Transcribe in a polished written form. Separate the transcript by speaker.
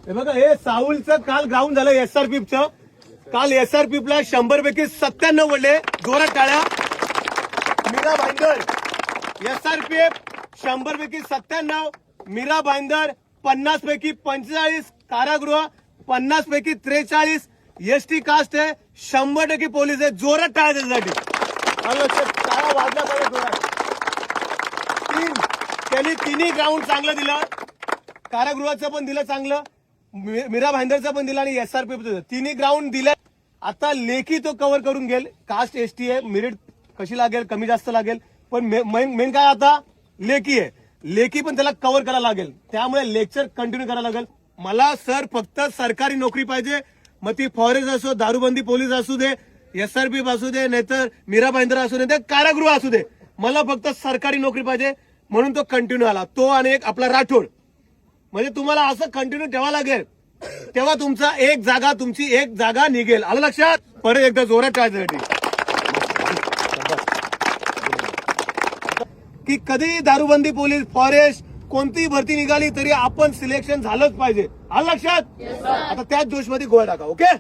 Speaker 1: हे बघा, हे साऊलचं काल ग्राउंड झालं एसआरपीचं. काल एसआरपीला 100 पैकी 97 पडले. जोरात टाळ्या. मीरा भाईंदर एसआरपीएफ 100 पैकी 97, मीरा भाईंदर 50 पैकी 45, कारागृह 50 पैकी 43, एसटी कास्ट आहे 100% पोलीस आहे. जोरात टाळ्या त्याच्यासाठी. आलं लक्षात, टाळ्या वाजल्या पाहिजे जोरात. त्यांनी तिन्ही ग्राउंड चांगलं दिलं. कारागृहाचं पण दिलं चांगलं, मीरा भाईंदरचं पण दिलं आणि एसआरपीचं तिन्ही ग्राउंड दिलं. आता लेखी तो कव्हर करून घेईल. कास्ट एसटी आहे, मेरिट कशी लागेल, कमी जास्त लागेल, पण मेन काय आता लेखी आहे. लेखी पण त्याला कव्हर करायला लागेल. त्यामुळे लेक्चर कंटिन्यू करायला लागेल. मला सर फक्त सरकारी नोकरी पाहिजे. मग ती फॉरेस्ट असो, दारूबंदी पोलीस असू दे, एसआरपी असू दे, नाहीतर मीरा भाईंदर असू दे, कारागृह असू दे, मला फक्त सरकारी नोकरी पाहिजे. म्हणून तो कंटिन्यू आला. तो आणि एक आपला राठोड. म्हणजे तुम्हाला असं कंटिन्यू ठेवावं लागेल, तेव्हा तुमची एक जागा निघेल. आलं लक्षात. परत एकदा जोरात टाळण्यासाठी की कधी दारूबंदी पोलीस फॉरेस्ट कोणतीही भरती निघाली तरी आपण सिलेक्शन झालंच पाहिजे. आलं लक्षात. आता त्याच जोशमध्ये गोळ्या टाका. ओके.